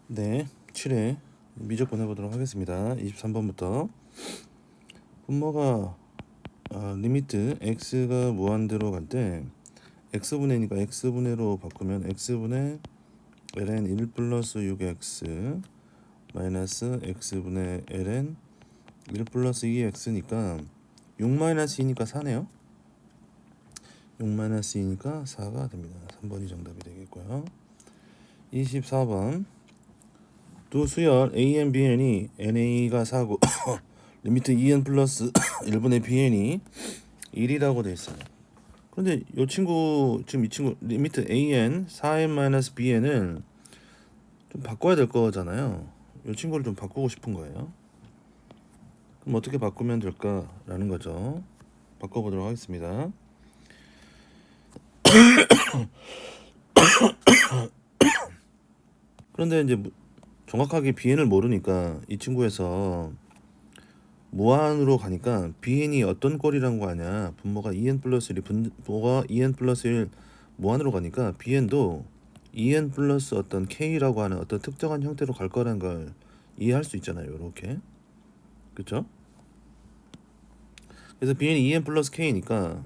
네, 7회 미적분 해보도록 하겠습니다. 23번부터 분모가 리미트 x가 무한대로 갈 때 x분의니까 x분의로 바꾸면 x분의 ln 1 플러스 6x 마이너스 x분의 ln 1 플러스 2x니까 6 마이너스 2니까 4네요. 6 마이너스 2니까 4가 됩니다. 3번이 정답이 되겠고요. 24번 두 수열 AN, BN이 NA가 4고 리미트 EN 플러스 1분의 BN이 1이라고 돼 있어요. 그런데 이 친구 지금 이 친구 리미트 AN 4N-BN을 좀 바꿔야 될 거잖아요. 이 친구를 좀 바꾸고 싶은 거예요. 그럼 어떻게 바꾸면 될까라는 거죠. 바꿔보도록 하겠습니다. 그런데 이제 정확하게 BN을 모르니까 이 친구에서 무한으로 가니까 BN이 어떤 꼴이란 거 아냐. 분모가 2n 플러스 1이 분모가 2n 플러스 1 무한으로 가니까 BN도 2n 플러스 어떤 K라고 하는 어떤 특정한 형태로 갈 거라는 걸 이해할 수 있잖아요. 이렇게. 그쵸? 그래서 BN이 2n 플러스 K니까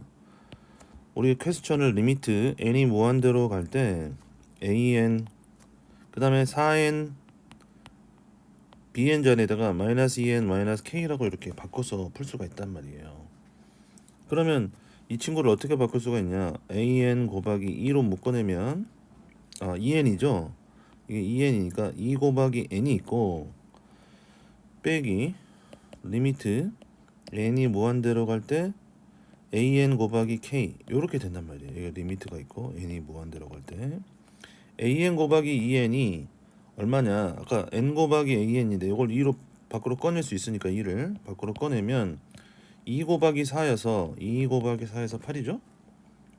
우리 퀘스천을 리미트 n이 무한대로 갈 때 AN 그 다음에 4n bn 전에다가 마이너스 2n 마이너스 k라고 이렇게 바꿔서 풀 수가 있단 말이에요. 그러면 이 친구를 어떻게 바꿀 수가 있냐? an 곱하기 2로 묶어내면 2n이죠. 이게 2n이니까 2 곱하기 n이 있고 빼기 리미트 n이 무한대로 갈 때 an 곱하기 k 요렇게 된단 말이에요. 이게 리미트가 있고 n이 무한대로 갈 때 an 곱하기 2n이 얼마냐? 아까 n 곱하기 an인데 이걸 2로 밖으로 꺼낼 수 있으니까 2를 밖으로 꺼내면 2 곱하기 4여서 2 곱하기 4에서 8이죠?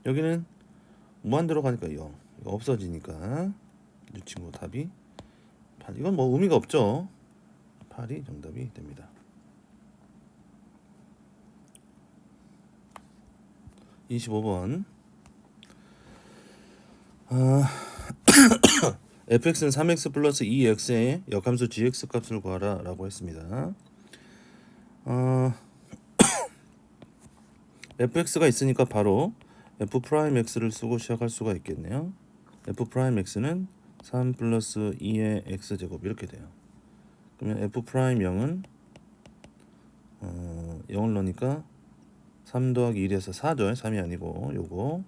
여기는 무한대로 가니까 0. 이거 없어지니까 이 친구 답이 8. 이건 뭐 의미가 없죠. 8이 정답이 됩니다. 25번 fx는 3x 플러스 2x의 역함수 gx 값을 구하라 라고 했습니다. fx가 있으니까 바로 f'x를 쓰고 시작할 수가 있겠네요. f'x는 3 플러스 2의 x제곱 이렇게 돼요. 그러면 f'0은 0을 넣으니까 3 더하기 1에서 4죠. 3이 아니고 요거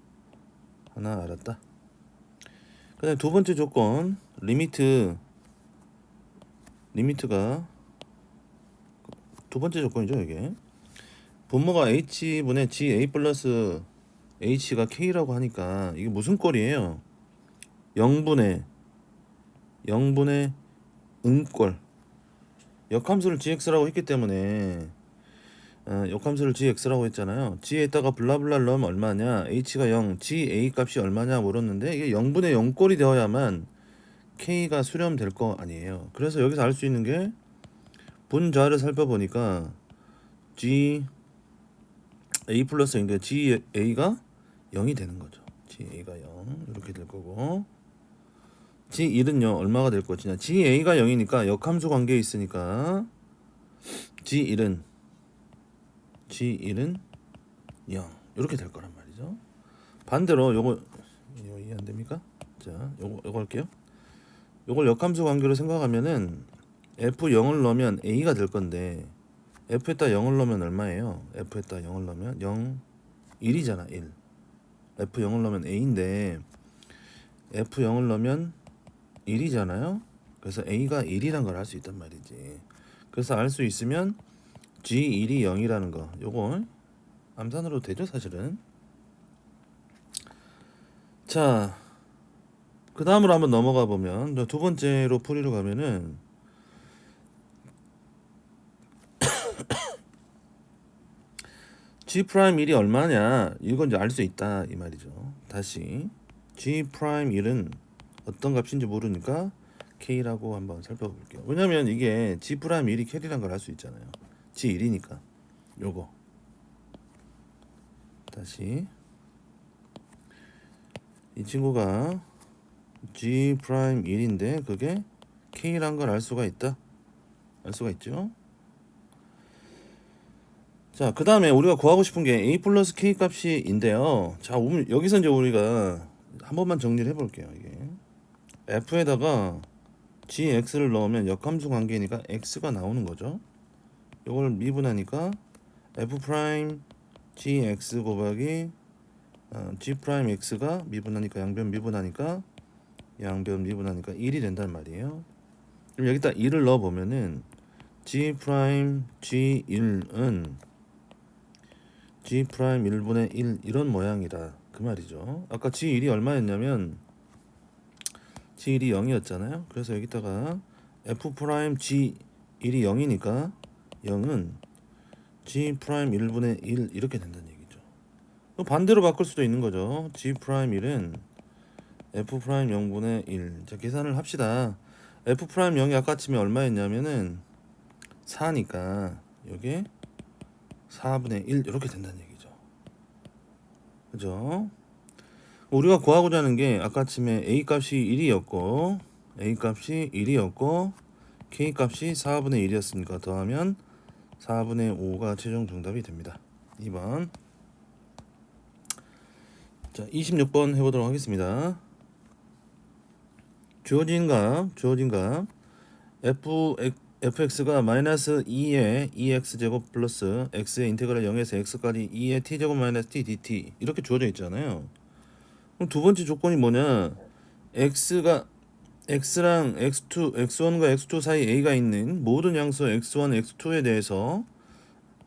하나 알았다. 그 다음에 두 번째 조건 리미트가 두 번째 조건이죠. 이게 분모가 h분의 ga 플러스 h가 k라고 하니까 이게 무슨 꼴이에요? 0분의 음꼴 역함수를 gx라고 했기 때문에 역함수를 gx라고 했잖아요. g에다가 블라블라를 넣으면 얼마냐? h가 0, ga 값이 얼마냐 물었는데 이게 0분의 0꼴이 되어야만 k가 수렴될 거 아니에요. 그래서 여기서 알 수 있는 게 분자를 살펴보니까 g a 플러스 0인데 ga가 0이 되는 거죠. ga가 0 이렇게 될 거고 g1은요 얼마가 될 것이냐? ga가 0이니까 역함수 관계에 있으니까 g1은 0 이렇게 될 거란 말이죠. 반대로 요거 이해 안 됩니까? 자, 요거 할게요. 요걸 역함수 관계로 생각하면은 f0을 넣으면 a가 될 건데 f에다 0을 넣으면 얼마예요? f에다 0을 넣으면 0 1이잖아. 1. f0을 넣으면 a인데 f0을 넣으면 1이잖아요. 그래서 a가 1이란 걸 알 수 있단 말이지. 그래서 알 수 있으면 g1이 0이라는 거 요거 암산으로 되죠 사실은. 자, 그 다음으로 한번 넘어가 보면 두 번째로 풀이로 가면은 g'1이 얼마냐 이건 이제 알 수 있다 이 말이죠. 다시 g'1은 어떤 값인지 모르니까 k라고 한번 살펴볼게요. 왜냐면 이게 g'1이 캐리란 걸 알 수 있잖아요. g1이니까 요거 다시 이 친구가 g'1인데 그게 K란 걸 알 수가 있다. 알 수가 있죠. 자, 그 다음에 우리가 구하고 싶은 게 A 플러스 K 값이인데요. 자, 여기서 이제 우리가 한 번만 정리를 해볼게요. 이게 F에다가 GX를 넣으면 역함수 관계니까 X가 나오는 거죠. 이걸 미분하니까 F 프라임 GX 곱하기 G 프라임 X가 미분하니까 양변 미분하니까 1이 된단 말이에요. 그럼 여기다 1을 넣어보면은 G 프라임 G1은 G 프라임 1분의 1 이런 모양이다 그 말이죠. 아까 G1이 얼마였냐면 G1이 0이었잖아요. 그래서 여기다가 F 프라임 G1이 0이니까 0은 G 프라임 1분의 1 이렇게 된다는 얘기죠. 반대로 바꿀 수도 있는 거죠. G 프라임 1은 F 프라임 0분의 1. 자, 계산을 합시다. F 프라임 0이 아까 치면 얼마였냐면은 4니까 여기 4분의 1 이렇게 된다는 얘기죠. 그죠? 우리가 구하고자 하는 게 아까 치면 A 값이 1이었고 A 값이 1이었고 K 값이 4분의 1이었으니까 더하면 4분의 5가 최종 정답이 됩니다. 2번. 자, 26번 해보도록 하겠습니다. 주어진 값 fx가 마이너스 2의 2x제곱 플러스 x의 인테그랄 0에서 x까지 2의 t제곱 마이너스 t dt 이렇게 주어져 있잖아요. 그럼 두 번째 조건이 뭐냐? x랑 x2, x1과 x2 사이 a가 있는 모든 양수 x1, x2에 대해서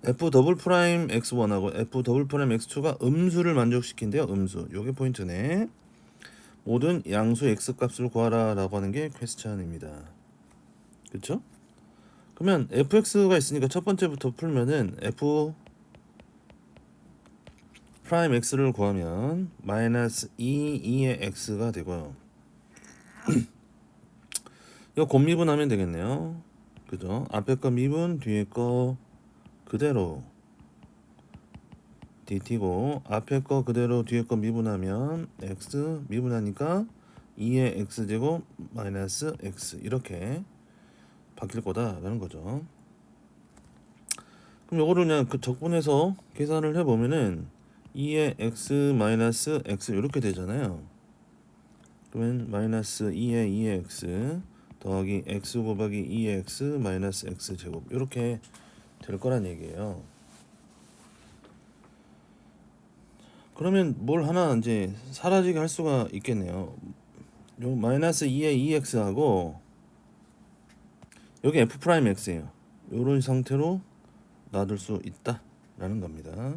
f 더블 프라임 x1하고 f 더블 프라임 x2가 음수를 만족시킨대요. 음수. 요게 포인트네. 모든 양수 x 값을 구하라 라고 하는 게 퀘스천입니다. 그쵸? 그러면 fx가 있으니까 첫 번째부터 풀면은 f 프라임 x를 구하면 마이너스 2의 x가 되고요. 이거 곱미분하면 되겠네요. 그죠? 앞에 거 미분, 뒤에 거 그대로 dt고 앞에 거 그대로 뒤에 거 미분하면 x 미분하니까 2의 x제곱 마이너스 x 이렇게 바뀔 거다라는 거죠. 그럼 요거를 그냥 그 적분해서 계산을 해보면은 2의 x 마이너스 x 이렇게 되잖아요. 그러면 마이너스 2의 x 더하기 x 곱하기 2의 x 마이너스 x 제곱 이렇게 될 거란 얘기예요. 그러면 뭘 하나 이제 사라지게 할 수가 있겠네요. 요 마이너스 2의 2x하고 여기 f 프라임 x예요. 요런 상태로 놔둘 수 있다라는 겁니다.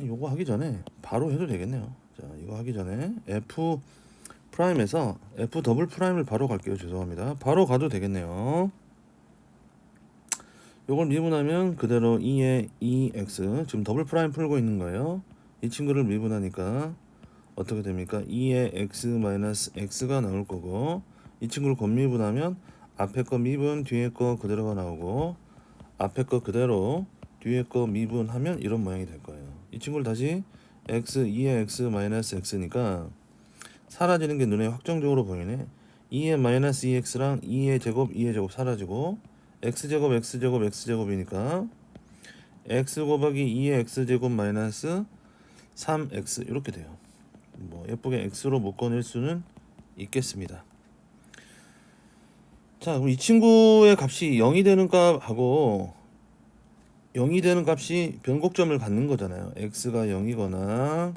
요거 하기 전에 바로 해도 되겠네요. 자, 이거 하기 전에 f 프라임에서 f 더블 프라임을 바로 갈게요. 죄송합니다. 바로 가도 되겠네요. 요걸 미분하면 그대로 2의 2x 지금 더블 프라임 풀고 있는 거예요. 이 친구를 미분하니까 어떻게 됩니까? 2의 x 마이너스 x가 나올 거고 이 친구를 곱미분하면 앞에 거 미분 뒤에 거 그대로가 나오고 앞에 거 그대로 뒤에 거 미분하면 이런 모양이 될 거예요. 이 친구를 다시 x 2의 x 마이너스 x니까 사라지는 게 눈에 확정적으로 보이네. 2의 마이너스 2x랑 2의 제곱 사라지고 x제곱 x제곱 x제곱이니까 x 곱하기 2의 x제곱 마이너스 3x 이렇게 돼요. 뭐 예쁘게 x로 묶어낼 수는 있겠습니다. 자, 그럼 이 친구의 값이 0이 되는 값하고 0이 되는 값이 변곡점을 갖는 거잖아요. x가 0이거나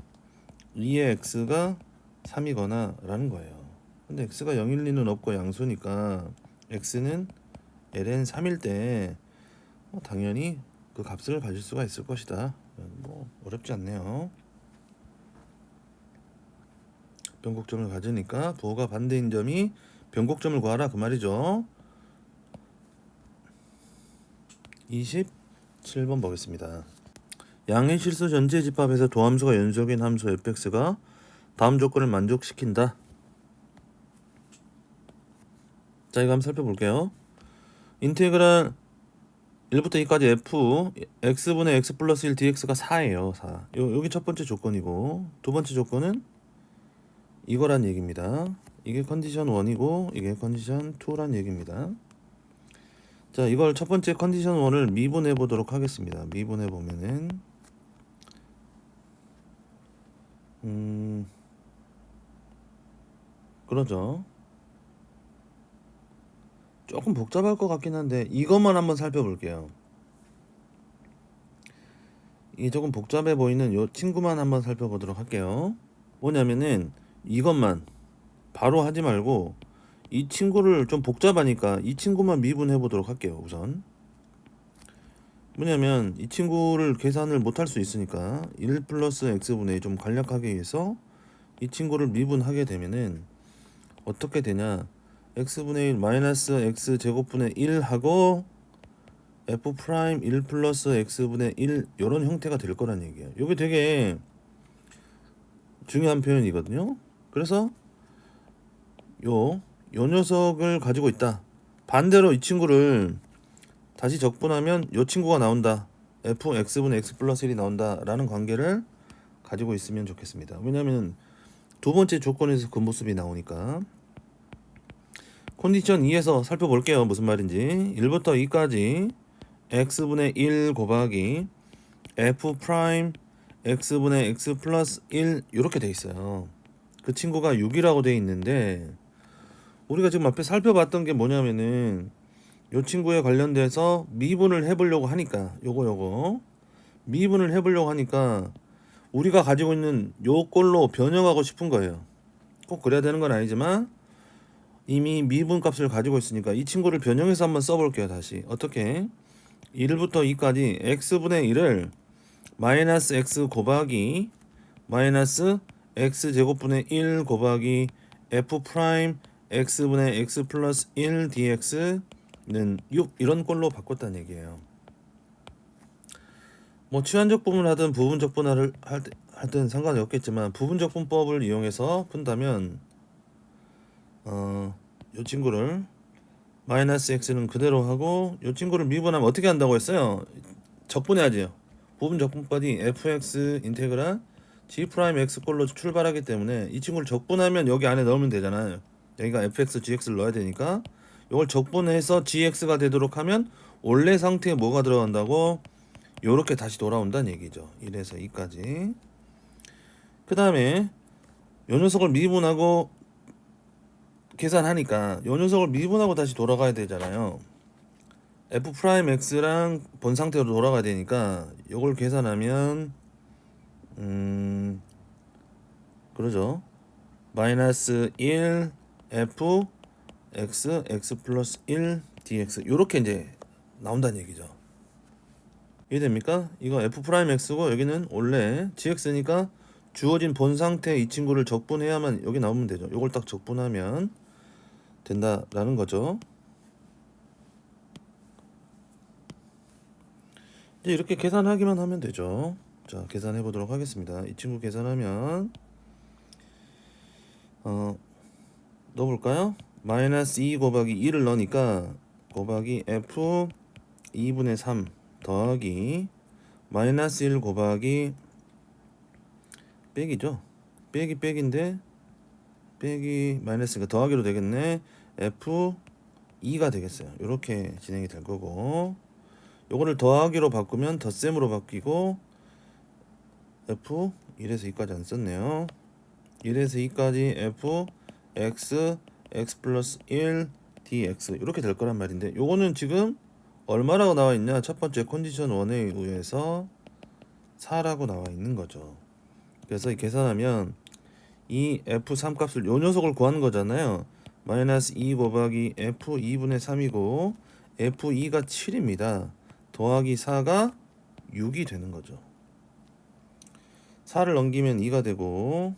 2의 x가 3이거나 라는 거예요. 근데 x가 0일 리는 없고 양수니까 x는 ln 3일 때 당연히 그 값을 가질 수가 있을 것이다. 뭐 어렵지 않네요. 변곡점을 가지니까 부호가 반대인 점이 변곡점을 구하라 그 말이죠. 27번 보겠습니다. 양의 실수 전체 집합에서 도함수가 연속인 함수 fx가 다음 조건을 만족시킨다. 자, 이거 한번 살펴볼게요. 인테그랄 1부터 2까지 f x분의 x 플러스 1 dx가 4예요. 4. 여기 첫 번째 조건이고 두 번째 조건은 이거란 얘기입니다. 이게 컨디션 1이고 이게 컨디션 2란 얘기입니다. 자, 이걸 첫 번째 컨디션 1을 미분해 보도록 하겠습니다. 미분해 보면은 그러죠. 조금 복잡할 것 같긴 한데 이것만 한번 살펴볼게요. 이게 조금 복잡해 보이는 요 친구만 한번 살펴보도록 할게요. 뭐냐면은 이것만 바로 하지 말고 이 친구를 좀 복잡하니까 이 친구만 미분해 보도록 할게요. 우선 뭐냐면 이 친구를 계산을 못할 수 있으니까 1 플러스 x분의 좀 간략하게 해서 이 친구를 미분하게 되면은 어떻게 되냐, x분의 1 마이너스 x 제곱분의 1 하고 f 프라임 1 플러스 x분의 1 이런 형태가 될 거란 얘기예요. 이게 되게 중요한 표현이거든요. 그래서 요 녀석을 가지고 있다. 반대로 이 친구를 다시 적분하면 요 친구가 나온다. fx분의 x 플러스 1이 나온다 라는 관계를 가지고 있으면 좋겠습니다. 왜냐하면 두 번째 조건에서 그 모습이 나오니까. 컨디션 2에서 살펴볼게요. 무슨 말인지. 1부터 2까지 x분의 1 곱하기 f 프라임 x분의 x 플러스 1 이렇게 돼 있어요. 그 친구가 6이라고 돼 있는데 우리가 지금 앞에 살펴봤던 게 뭐냐면은 요 친구에 관련돼서 미분을 해보려고 하니까 요거 미분을 해보려고 하니까 우리가 가지고 있는 요 꼴로 변형하고 싶은 거예요. 꼭 그래야 되는 건 아니지만 이미 미분 값을 가지고 있으니까 이 친구를 변형해서 한번 써볼게요. 다시 어떻게 1부터 2까지 x분의 1을 마이너스 x 곱하기 마이너스 x 제곱분의 1 곱하기 f 프라임 x분의 x 플러스 1 dx는 6 이런 꼴로 바꿨다는 얘기예요. 뭐 취한적 분을 하든 부분적 분할을 하든 상관이 없겠지만 부분적 분법을 이용해서 푼다면 이 친구를 마이너스 x는 그대로 하고 이 친구를 미분하면 어떻게 한다고 했어요? 적분해야죠. 부분 적분법이 fx 인테그랄 g 프라임 x 꼴로 출발하기 때문에 이 친구를 적분하면 여기 안에 넣으면 되잖아요. 여기가 fx gx를 넣어야 되니까 이걸 적분해서 gx가 되도록 하면 원래 상태에 뭐가 들어간다고? 요렇게 다시 돌아온다는 얘기죠. 1에서 2까지. 그 다음에 요 녀석을 미분하고 계산하니까 요 녀석을 미분하고 다시 돌아가야 되잖아요. f 프라임 x랑 본 상태로 돌아가야 되니까 요걸 계산하면 그러죠. 마이너스 1 f x 플러스 1 dx 요렇게 이제 나온다는 얘기죠. 이해됩니까? 이거 f 프라임 x고 여기는 원래 gx니까 주어진 본 상태 이 친구를 적분해야만 여기 나오면 되죠. 요걸 딱 적분하면 된다라는 거죠. 이제 이렇게 계산하기만 하면 되죠. 자, 계산해 보도록 하겠습니다. 이 친구 계산하면 넣어볼까요? 마이너스 2 곱하기 2를 넣으니까 곱하기 f 2분의 3 더하기 마이너스 1 곱하기 빼기죠. 빼기인데 빼기 마이너스니까 더하기로 되겠네. f 2가 되겠어요. 이렇게 진행이 될 거고 요거를 더하기로 바꾸면 덧셈으로 바뀌고 f 1에서 2까지 안 썼네요. 1에서 2까지 f x 플러스 1 dx 이렇게 될 거란 말인데 요거는 지금 얼마라고 나와 있냐? 첫 번째 컨디션 1에 의해서 4라고 나와 있는 거죠. 그래서 계산하면 이 f3 값을 요 녀석을 구하는 거잖아요. 마이너스 2 곱하기 f 2분의 3이고 f2가 7입니다. 더하기 4가 6이 되는 거죠. 4를 넘기면 2가 되고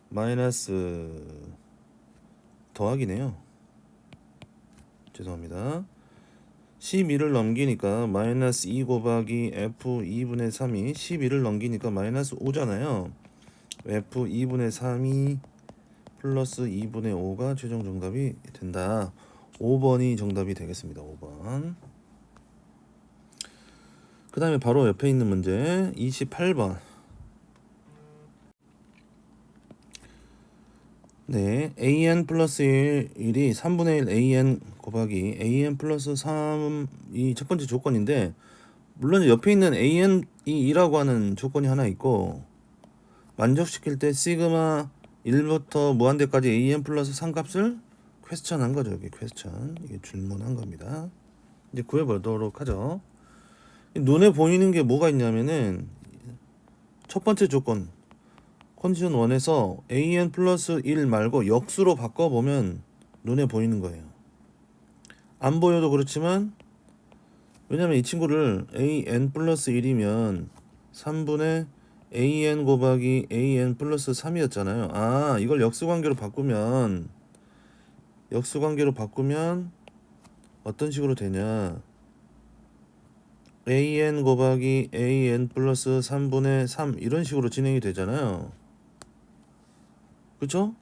마이너스 더하기네요. 죄송합니다. 12를 넘기니까 마이너스 2 곱하기 f 2분의 3이 12를 넘기니까 마이너스 5잖아요. f 2분의 3이 플러스 2분의 5가 최종 정답이 된다. 5번이 정답이 되겠습니다. 5번. 그 다음에 바로 옆에 있는 문제 28번. 네, an 플러스 1이 3분의 1 an 곱하기 an 플러스 3이 첫 번째 조건인데, 물론 옆에 있는 an이 2라고 하는 조건이 하나 있고, 만족시킬 때 시그마 1부터 무한대까지 an 플러스 3 값을 퀘스천 한 거죠. 여기 퀘스천, 이게 질문한 겁니다. 이제 구해보도록 하죠. 눈에 보이는 게 뭐가 있냐면은, 첫 번째 조건 컨디션 1에서 an 플러스 1 말고 역수로 바꿔보면 눈에 보이는 거예요. 안 보여도 그렇지만, 왜냐면 이 친구를 an 플러스 1이면 3분의 an 곱하기 an 플러스 3이었잖아요. 아, 이걸 역수관계로 바꾸면 어떤 식으로 되냐, an 곱하기 an 플러스 3분의 3 이런 식으로 진행이 되잖아요. 그쵸?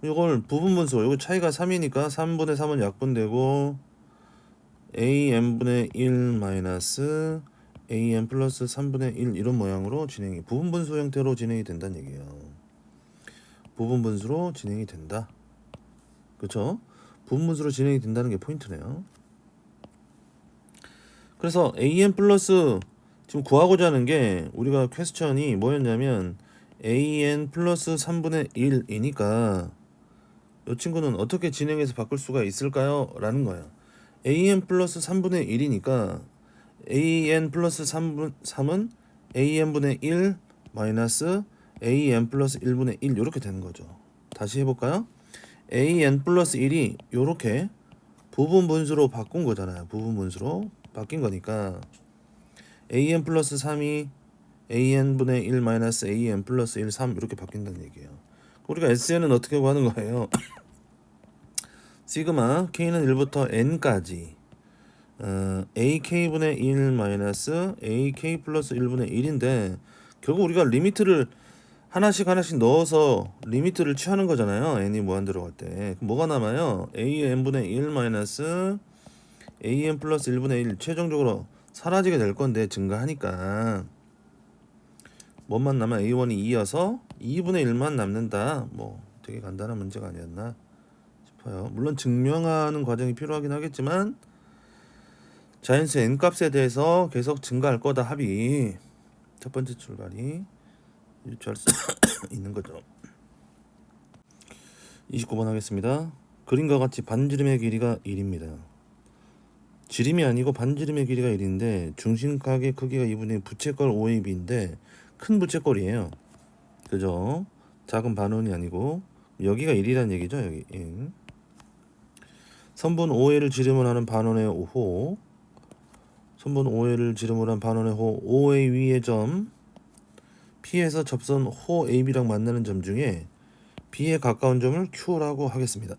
이걸 부분분수, 이거 차이가 3이니까 3분의 3은 약분되고 an분의 1 마이너스 an 플러스 3분의 1 이런 모양으로 진행이, 부분분수 형태로 진행이 된다는 얘기예요. 부분분수로 진행이 된다. 그쵸? 부분분수로 진행이 된다는 게 포인트네요. 그래서 an 플러스, 지금 구하고자 하는 게, 우리가 퀘스천이 뭐였냐면 an 플러스 3분의 1이니까 이 친구는 어떻게 진행해서 바꿀 수가 있을까요? 라는 거야. an 플러스 3분의 1이니까 an 플러스 3은 an분의 1 마이너스 an 플러스 1분의 1 이렇게 되는 거죠. 다시 해볼까요? an 플러스 1이 이렇게 부분분수로 바꾼 거잖아요. 부분분수로 바뀐 거니까 an 플러스 3이 an분의 1 마이너스 an 플러스 1, 3 이렇게 바뀐다는 얘기예요. 우리가 SN은 어떻게 구하는 거예요? 시그마 K는 1부터 N까지 AK분의 1 마이너스 AK 플러스 1분의 1인데, 결국 우리가 리미트를 하나씩 넣어서 리미트를 취하는 거잖아요. N이 무한대로 갈 때. 그럼 뭐가 남아요? AN분의 1 마이너스 AN 플러스 1분의 1 최종적으로 사라지게 될 건데, 증가하니까 뭐만 남아? A1이 2여서 2분의 1만 남는다. 뭐 되게 간단한 문제가 아니었나 싶어요. 물론 증명하는 과정이 필요하긴 하겠지만 자연수 n값에 대해서 계속 증가할 거다 합이 첫 번째 출발이 유추할 수 있는 거죠. 29번 하겠습니다. 그림과 같이 반지름의 길이가 1입니다. 지름이 아니고 반지름의 길이가 1인데 중심각의 크기가 2분의 부채꼴 OAB인데 큰 부채꼴이에요. 그죠? 작은 반원이 아니고 여기가 1이란 얘기죠. 여기 1. 선분 OA를 지름을 하는 반원의 호, 선분 OA를 지름을 한 반원의 호 OA 위의 점 P에서 접선 호 AB랑 만나는 점 중에 B에 가까운 점을 Q라고 하겠습니다.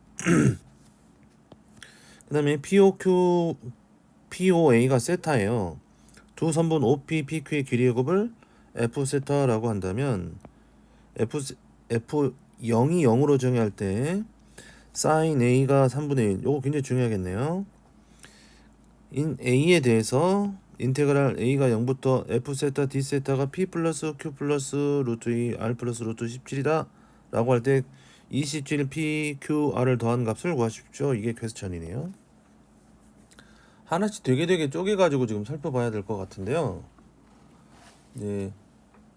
그 다음에 POA가 세타예요. 두 선분 OP, PQ의 길이의 곱을 F 세타라고 한다면 F0이 0으로 정의할 때 sin A가 3분의 1, 요거 굉장히 중요하겠네요. A에 대해서 인테그랄 A가 0부터 F 세타 D 세타가 P 플러스 Q 플러스 루트 2 R 플러스 루트 17이다 라고 할 때 27 P, Q, R을 더한 값을 구하십시오. 이게 퀘스천이네요. 하나씩 되게 쪼개가지고 지금 살펴봐야 될 것 같은데요. 이제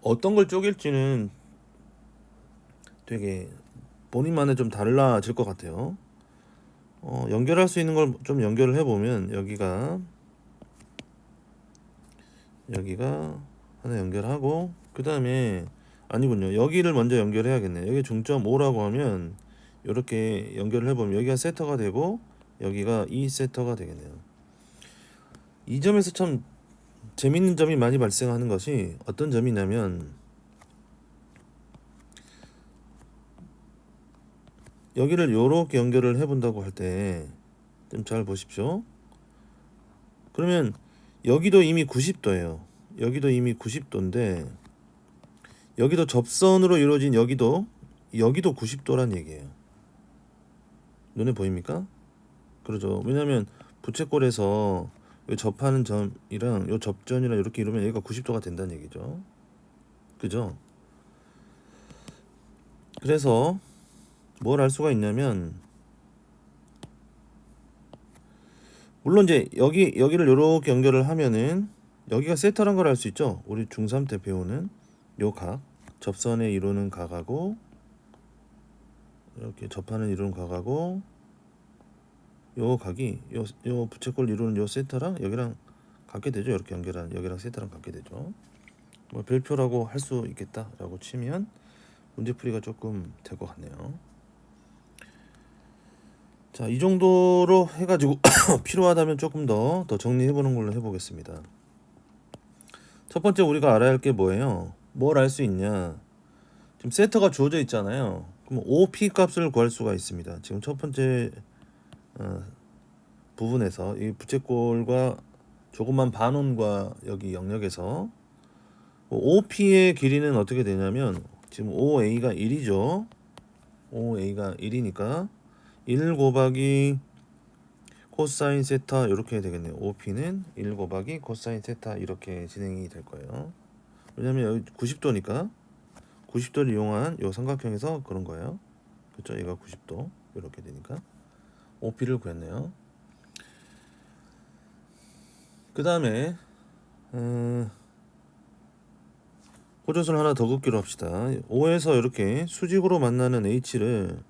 어떤 걸 쪼갤지는 되게 본인만의 좀 달라질 것 같아요. 연결할 수 있는 걸 좀 연결을 해보면 여기가 하나 연결하고, 그 다음에 아니군요. 여기를 먼저 연결해야겠네요. 여기 중점 5라고 하면 이렇게 연결을 해보면 여기가 세터가 되고 여기가 2세터가 되겠네요. 이 점에서 참 재밌는 점이 많이 발생하는 것이 어떤 점이냐면, 여기를 요렇게 연결을 해본다고 할 때 좀 잘 보십시오. 그러면 여기도 이미 90도예요. 여기도 이미 90도인데 여기도 접선으로 이루어진 여기도 90도란 얘기예요. 눈에 보입니까? 그러죠. 왜냐면 부채꼴에서 요 접하는 점이랑 요 접전이랑 이렇게 이루면 여기가 90도가 된다는 얘기죠. 그죠? 그래서 뭘 알 수가 있냐면, 물론 이제 여기를 요렇게 연결을 하면은 여기가 세타란 걸 알 수 있죠. 우리 중3 때 배우는 요 각, 접선에 이루는 각하고 이렇게 접하는 이루는 각하고 요 각이 요 부채꼴 이루는 요 세타랑 여기랑 같게 되죠. 이렇게 연결한 여기랑 세타랑 같게 되죠. 뭐 별표라고 할 수 있겠다라고 치면 문제풀이가 조금 될 것 같네요. 자, 이 정도로 해가지고 필요하다면 조금 더 정리해보는 걸로 해보겠습니다. 첫 번째 우리가 알아야 할 게 뭐예요? 뭘 알 수 있냐? 지금 세터가 주어져 있잖아요. 그럼 OP 값을 구할 수가 있습니다. 지금 첫 번째 부분에서 이 부채꼴과 조그만 반원과 여기 영역에서 OP의 길이는 어떻게 되냐면 지금 OA가 1이죠. OA가 1이니까 1 곱하기 코사인 세타 이렇게 되겠네요. OP는 1 곱하기 코사인 세타 이렇게 진행이 될 거예요. 왜냐면 여기 90도니까 90도를 이용한 요 삼각형에서 그런 거예요. 그렇죠? 얘가 90도 이렇게 되니까 OP를 구했네요. 그 다음에 호조선 하나 더 긋기로 합시다. O에서 이렇게 수직으로 만나는 H를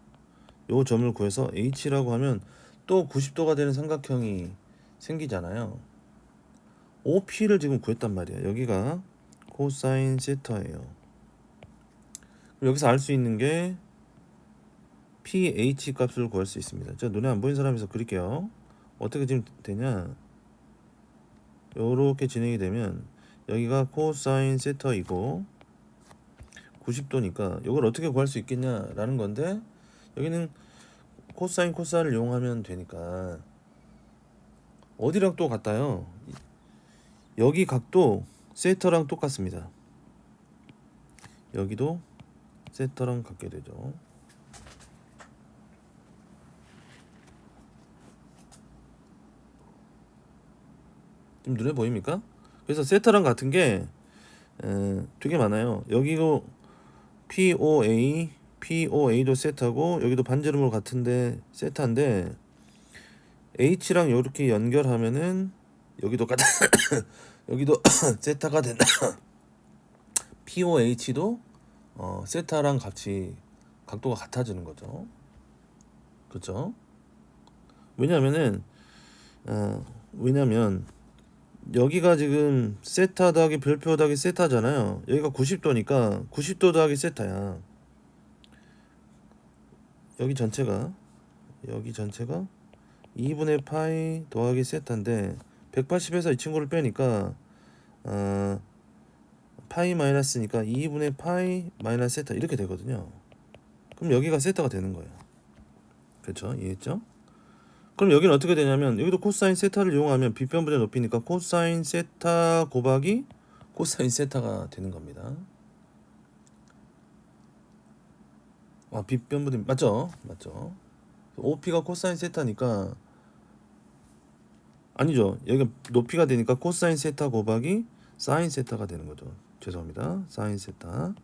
요 점을 구해서 H라고 하면 또 90도가 되는 삼각형이 생기잖아요. OP를 지금 구했단 말이야. 여기가 코사인 세타예요. 여기서 알 수 있는 게 pH 값을 구할 수 있습니다. 자, 눈에 안 보이는 사람에서 그릴게요. 어떻게 지금 되냐? 요렇게 진행이 되면 여기가 코사인 세타이고 90도니까 이걸 어떻게 구할 수 있겠냐라는 건데, 여기는 코사인 코사를 이용하면 되니까 어디랑 또 같아요? 여기 각도 세타랑 똑같습니다. 여기도 세타랑 같게 되죠. 지금 눈에 보입니까? 그래서 세타랑 같은 게 되게 많아요. 여기고 POA도 세타고 여기도 반지름으로 같은데 세타인데 H랑 이렇게 연결하면은 여기도 여기도 세타가 된다. POH도 세타랑 같이 각도가 같아지는 거죠. 그렇죠? 왜냐면 여기가 지금 세타 더하기 별표 더하기 세타잖아요. 여기가 90도니까 90도 더하기 세타야. 여기 전체가 2분의 파이 더하기 세타인데 180에서 이 친구를 빼니까 파이 마이너스니까 2분의 파이 마이너스 세타 이렇게 되거든요. 그럼 여기가 세타가 되는 거예요. 그렇죠? 이해했죠? 그럼 여기는 어떻게 되냐면 여기도 코사인 세타를 이용하면 빗변분의 높이니까 코사인 세타 곱하기 코사인 세타가 되는 겁니다. 빗변분의 맞죠? OP가 코사인 세타니까 아니죠. 여기가 높이가 되니까 코사인 세타 곱하기 사인 세타가 되는 거죠. 죄송합니다. 사인 세타.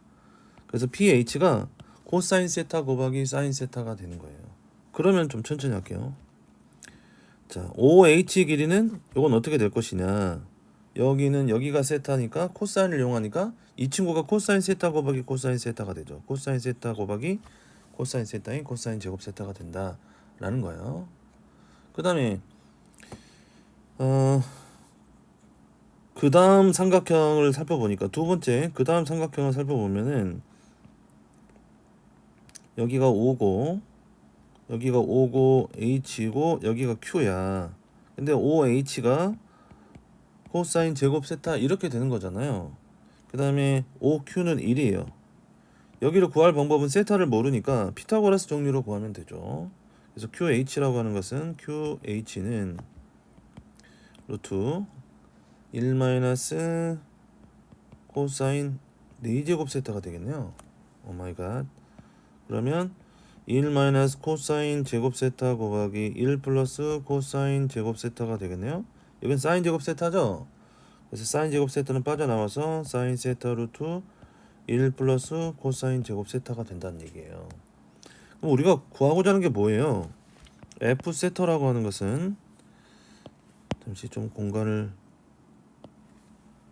그래서 pH가 코사인 세타 곱하기 사인 세타가 되는 거예요. 그러면 좀 천천히 할게요. 자, OH 길이는 이건 어떻게 될 것이냐? 여기가 세타니까 코사인을 이용하니까 이 친구가 코사인 세타 곱하기 코사인 세타가 되죠. 코사인 세타 곱하기 코사인 세타인 코사인 제곱 세타가 된다라는 거예요. 그 다음에 그 다음 삼각형을 살펴보니까 두 번째 그 다음 삼각형을 살펴보면은 여기가 5고 여기가 5고 H고 여기가 Q야. 근데 OH가 코사인 제곱 세타 이렇게 되는 거잖아요. 그 다음에 OQ는 1이에요. 여기를 구할 방법은 세타를 모르니까 피타고라스 정리로 구하면 되죠. 그래서 QH라고 하는 것은 QH는 루트 1 마이너스 코사인 4제곱 세타가 되겠네요. 오 마이 갓. 그러면 1 마이너스 코사인 제곱 세타 곱하기 1 플러스 코사인 제곱 세타가 되겠네요. 여긴 사인 제곱 세타죠. 그래서 사인 제곱 세타는 빠져나와서 사인 세타 루트 1 플러스 코사인 제곱 세타가 된다는 얘기예요. 그럼 우리가 구하고자 하는 게 뭐예요? F 세터라고 하는 것은, 잠시 좀 공간을,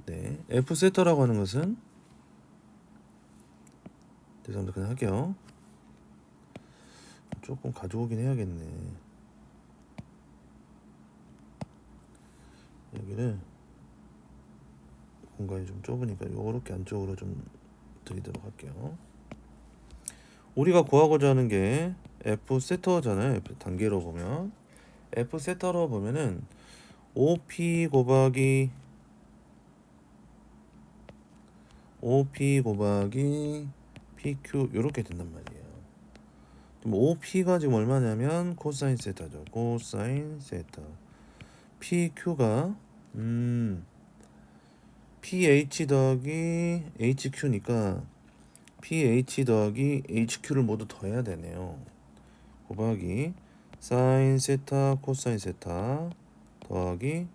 네, F 세터라고 하는 것은, 죄송합니다. 그냥 할게요. 조금 가져오긴 해야겠네. 여기를 공간이 좀 좁으니까 요렇게 안쪽으로 좀 드리도록 할게요. 우리가 구하고자 하는 게 F 세터잖아요. F 단계로 보면 F 세터로 보면은 OP 곱하기 PQ 이렇게 된단 말이에요. 그럼 OP가 지금 얼마냐면 코사인 세타죠. 코사인 세타. PQ가 PH 더하기 HQ니까 PH 더하기 HQ를 모두 더해야 되네요. 곱하기 사인 세타 코사인 세타 더하기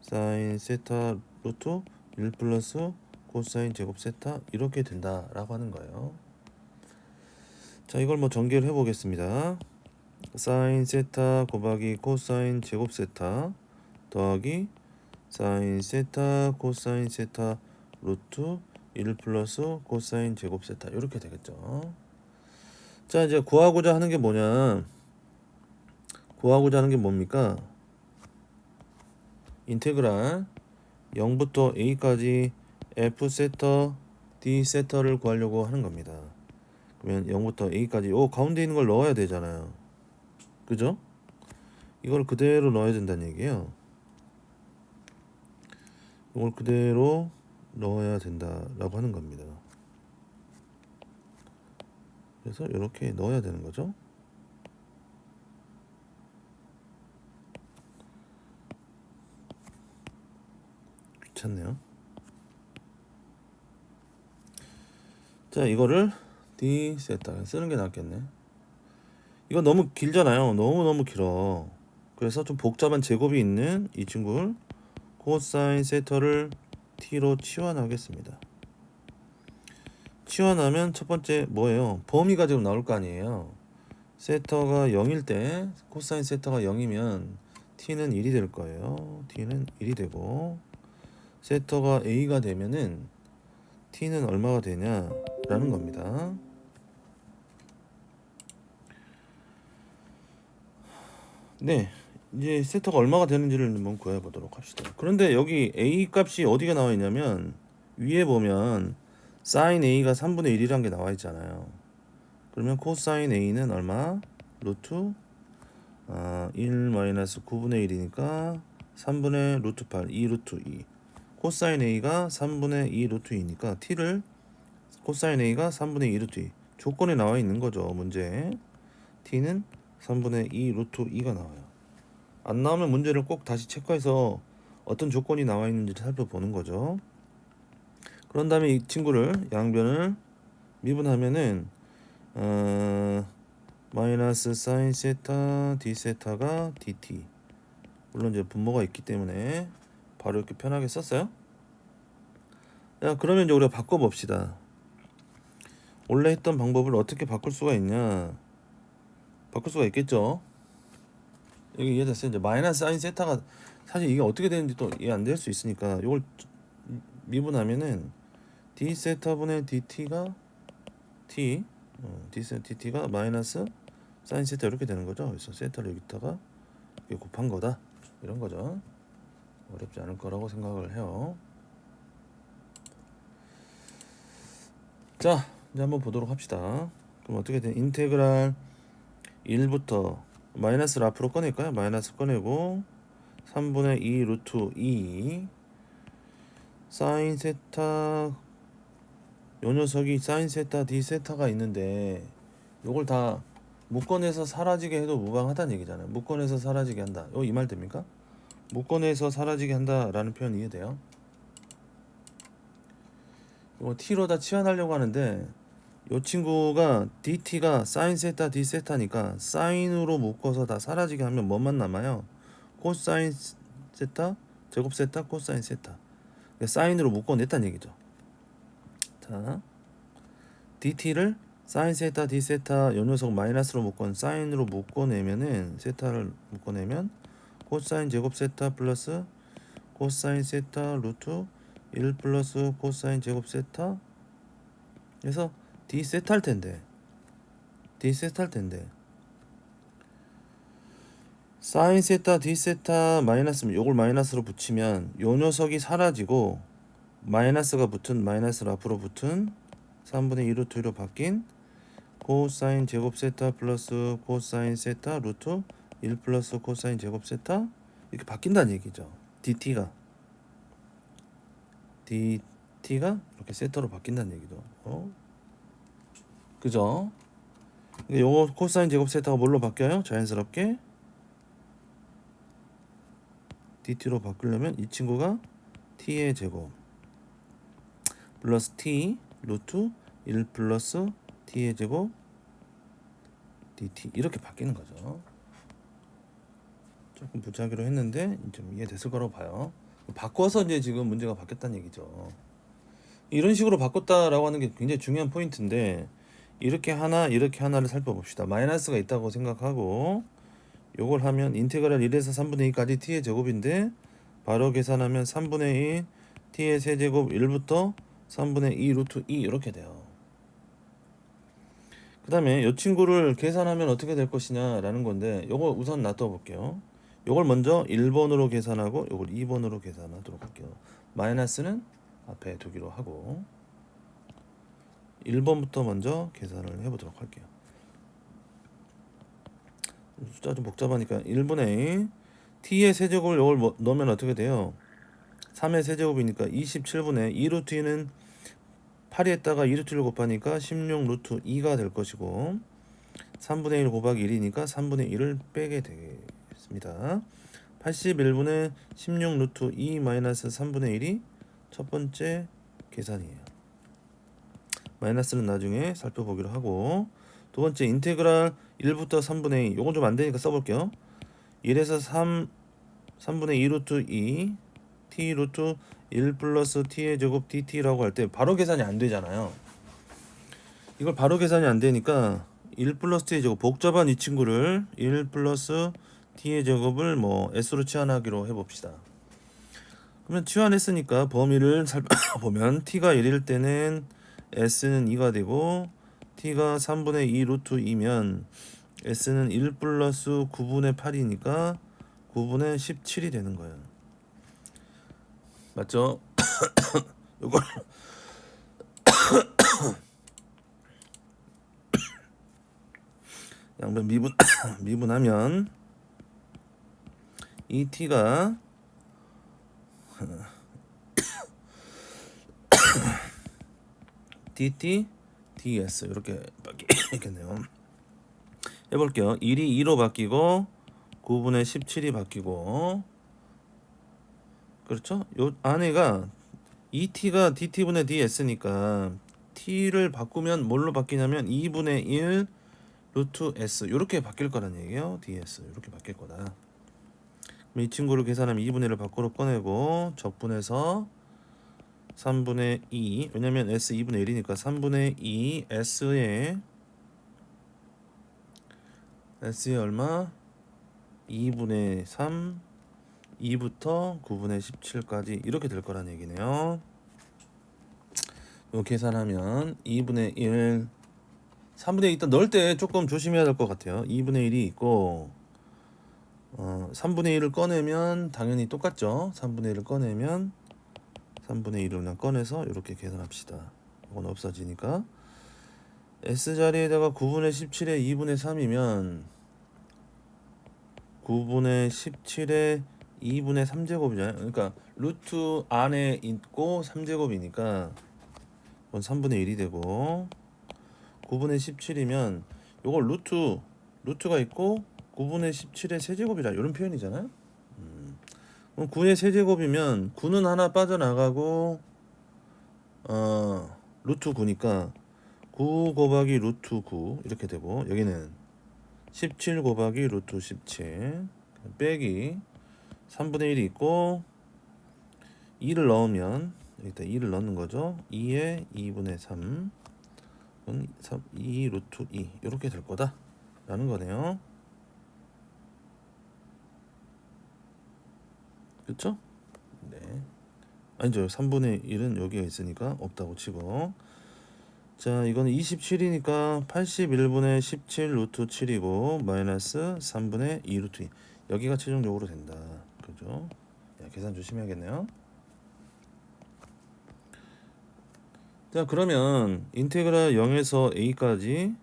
사인 세타 루트 1 플러스 코사인 제곱 세타 이렇게 된다라고 하는 거예요. 자, 이걸 뭐 전개를 해보겠습니다. 사인 세타 곱하기 코사인 제곱 세타 더하기 사인 세타 코사인 세타 루트 1 플러스 코사인 제곱 세타 이렇게 되겠죠. 자, 이제 구하고자 하는 게 뭐냐? 구하고자 하는 게 뭡니까? 인테그랄 0부터 a까지 f 세터 d 세터를 구하려고 하는 겁니다. 그러면 0부터 a까지 가운데 있는 걸 넣어야 되잖아요. 그죠? 이걸 그대로 넣어야 된다는 얘기예요. 이걸 그대로 넣어야 된다라고 하는 겁니다. 그래서 이렇게 넣어야 되는 거죠. 귀찮네요. 자, 이거를 D 세타 쓰는 게 낫겠네. 이거 너무 길잖아요. 너무 길어. 그래서 좀 복잡한 제곱이 있는 이 친구를 코사인 세터를 T로 치환하겠습니다. 치환하면 첫 번째 뭐예요? 범위가 지금 나올 거 아니에요. 세터가 0일 때 코사인 세터가 0이면 T는 1이 될 거예요. T는 1이 되고 세터가 A가 되면은 T는 얼마가 되냐라는 겁니다. 네, 이제 세터가 얼마가 되는지를 한번 구해보도록 합시다. 그런데 여기 A 값이 어디가 나와 있냐면 위에 보면 sin A가 3분의 1이란 게 나와 있잖아요. 그러면 코사인 A는 얼마? 루트 1 마이너스 9분의 1이니까 3분의 루트 8, 2 루트 2. 코사인 A가 3분의 2 루트 2니까 T를 코사인 A가 3분의 2 루트 2 조건에 나와 있는 거죠. 문제 T는 3분의 2 루트 2가 나와요. 안 나오면 문제를 꼭 다시 체크해서 어떤 조건이 나와 있는지 살펴보는 거죠. 그런 다음에 이 친구를 양변을 미분하면은 마이너스 사인 세타 d 세타가 dt. 물론 이제 분모가 있기 때문에 바로 이렇게 편하게 썼어요. 자, 그러면 이제 우리가 바꿔봅시다. 원래 했던 방법을 어떻게 바꿀 수가 있냐? 바꿀 수가 있겠죠. 여기 이해됐어요? 이제 마이너스 사인 세타가 사실 이게 어떻게 되는지 또 이해 안 될 수 있으니까 이걸 미분하면은 d 세타분의 dt가 d 세타 dt가 마이너스 사인 세타 이렇게 되는 거죠. 그래서 세타를 여기다가 곱한 거다 이런 거죠. 어렵지 않을 거라고 생각을 해요. 자, 이제 한번 보도록 합시다. 그럼 어떻게 돼? 인테그랄 1부터 마이너스를 앞으로 꺼낼까요? 마이너스 꺼내고 3분의 2 루트 2 사인 세타 요 녀석이 사인 세타 d 세타가 있는데 요걸 다 묶어내서 사라지게 해도 무방하다는 얘기잖아요. 묶어내서 사라지게 한다. 이 말 됩니까? 묶어내서 사라지게 한다라는 표현 이해돼요? 이거 t로 다 치환하려고 하는데 이 친구가 dt가 사인 세타 d 세타니까 사인으로 묶어서 다 사라지게 하면 뭐만 남아요? 코사인 세타 제곱 세타 코사인 세타. 그러니까 사인으로 묶어냈다는 얘기죠. 자, dt를 사인 세타 d 세타 요 녀석 마이너스로 묶건 사인으로 묶어내면은 세타를 묶어내면 코사인 제곱 세타 플러스 코사인 세타 루트 1 플러스 코사인 제곱 세타 그래서 d 세타 할 텐데 d 세타 할 텐데 사인 세타 d 세타 마이너스면 요걸 마이너스로 붙이면 요 녀석이 사라지고 마이너스가 붙은 마이너스를 앞으로 붙은 3분의 2 루트 1로 바뀐 코사인 제곱 세타 플러스 코사인 세타 루트 1 플러스 코사인 제곱 세타 이렇게 바뀐다는 얘기죠. dt가 이렇게 세타로 바뀐다는 얘기죠. 그죠? 요거 코사인 제곱 세타가 뭘로 바뀌어요? 자연스럽게 dt로 바꾸려면 이 친구가 t의 제곱 플러스 t 루트 1 플러스 t의 제곱 dt 이렇게 바뀌는 거죠. 조금 부작위로 했는데 좀 이해됐을 거라고 봐요. 바꿔서 이제 지금 문제가 바뀌었다는 얘기죠. 이런 식으로 바꿨다라고 하는 게 굉장히 중요한 포인트인데 이렇게 하나 이렇게 하나를 살펴봅시다. 마이너스가 있다고 생각하고 요걸 하면 인테그랄 1에서 3분의 2까지 t의 제곱인데 바로 계산하면 3분의 2 t의 세제곱 1부터 3분의 2 루트 2 이렇게 돼요. 그 다음에 이 친구를 계산하면 어떻게 될 것이냐 라는 건데 요거 우선 놔둬 볼게요. 요걸 먼저 1번으로 계산하고 요걸 2번으로 계산하도록 할게요. 마이너스는 앞에 두기로 하고 1번부터 먼저 계산을 해보도록 할게요. 숫자 좀 복잡하니까 1분의 t의 세제곱을 요걸 넣으면 어떻게 돼요? 3의 세제곱이니까 27분의 2 루트 2는 8에다가 2 루트 1 곱하니까 16 루트 2가 될 것이고 3분의 1 곱하기 1이니까 3분의 1을 빼게 되겠습니다. 81분의 16 루트 2 마이너스 3분의 1이 첫 번째 계산이에요. 마이너스는 나중에 살펴보기로 하고 두 번째 인테그랄 1부터 3분의 2 요건 좀 안되니까 써볼게요. 1에서 3분의 2 루트 2 t 루트 1 플러스 t의 제곱 dt라고 할 때 바로 계산이 안 되잖아요. 이걸 바로 계산이 안 되니까 1 플러스 t의 제곱 복잡한 이 친구를 1 플러스 t의 제곱을 뭐 s로 치환하기로 해봅시다. 그러면 치환했으니까 범위를 살펴보면 t가 1일 때는 s는 2가 되고 t가 3분의 2 루트 2면 s는 1 플러스 9분의 8이니까 9분의 17이 되는 거예요. 맞죠? 이걸 양변 미분하면 이 t가 dt ds 이렇게 바뀌겠네요. 해볼게요. 1이 2로 바뀌고 9분의 17이 바뀌고 그렇죠? 요 안에가 이 t가 dt분의 ds니까 t를 바꾸면 뭘로 바뀌냐면 2분의 1 루트 s 이렇게 바뀔 거란 얘기예요. ds 이렇게 바뀔 거다. 그럼 이 친구를 계산하면 2분의 1을 밖으로 꺼내고 적분해서 3분의 2 왜냐면 s 2분의 1이니까 3분의 2 s에 얼마? 2분의 3 2부터 9분의 17까지 이렇게 될 거란 얘기네요. 요 계산하면 2분의 1 3분의 2 일단 넣을 때 조금 조심해야 될 것 같아요. 2분의 1이 있고 3분의 1을 꺼내면 당연히 똑같죠. 3분의 1을 꺼내면 3분의 1을 그냥 꺼내서 이렇게 계산합시다. 이건 없어지니까 S자리에다가 9분의 17에 2분의 3이면 9분의 17에 2분의 3제곱이잖아요. 그러니까 루트 안에 있고 3제곱이니까 이건 3분의 1이 되고 9분의 17이면 요걸 루트가 있고 9분의 17의 세제곱이라 이런 표현이잖아요. 그럼 9의 세제곱이면 9는 하나 빠져나가고 루트 9니까 9 곱하기 루트 9 이렇게 되고 여기는 17 곱하기 루트 17 빼기 3분의 1이 있고 2를 넣으면 여기다 2를 넣는 거죠. 2에 2분의 3 이건 2 루트 2 이렇게 될 거다 라는 거네요. 그쵸? 네. 아니죠. 3분의 1은 여기가 있으니까 없다고 치고. 자, 이거는 27이니까 81분의 17 루트 7이고 마이너스 3분의 2 루트 2. 여기가 최종적으로 된다. 그죠? 야, 계산 조심해야겠네요. 자, 그러면 인테그랄 0에서 a까지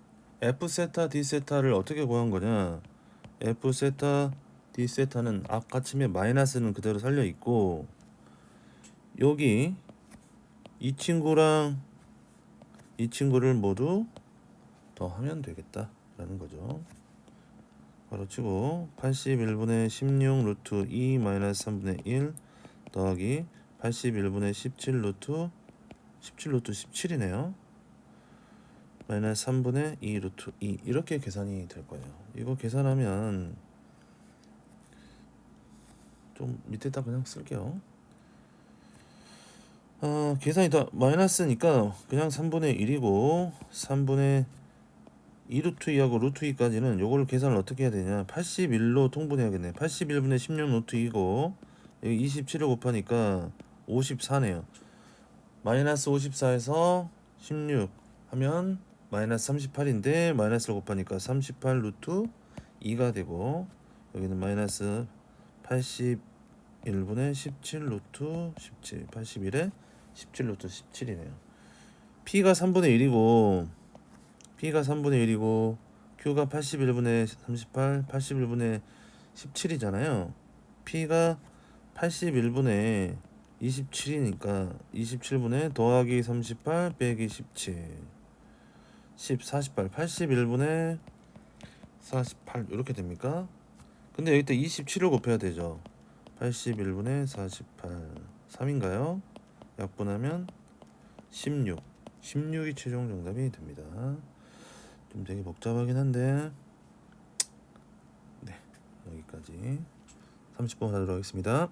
f 세타 d 세타를 어떻게 구한 거냐? f 세타 d 세타는 앞받침에 마이너스는 그대로 살려 있고, 여기 이 친구랑 이 친구를 모두 더하면 되겠다라는 거죠. 바로치고 81분의 16 루트 2 마이너스 3분의 1 더하기 81분의 17 루트 17이네요. 마이너스 3분의 2 루트 2 이렇게 계산이 될 거예요. 이거 계산하면 좀 밑에다 그냥 쓸게요. 계산이 다 마이너스니까 그냥 3분의 1이고 3분의 2 루트 2하고 루트 2까지는 요거를 계산을 어떻게 해야 되냐? 81로 통분해야겠네. 81분의 16 루트 2고 여기 27을 곱하니까 54네요. 마이너스 54에서 16 하면 마이너스 38인데 마이너스를 곱하니까 38 루트 2가 되고 여기는 마이너스 81분의 17 루트 17 81에 17 루트 17이네요. P가 3분의 1이고 P가 3분의 1이고 Q가 81분의 38 81분의 17이잖아요. P가 81분의 27이니까 27분의 더하기 38 빼기 17 48 81분의 48 이렇게 됩니까? 근데 여기다 27을 곱해야 되죠. 81분의 48 3인가요? 약분하면 16이 최종 정답이 됩니다. 좀 되게 복잡하긴 한데 네, 여기까지 30번 하도록 하겠습니다.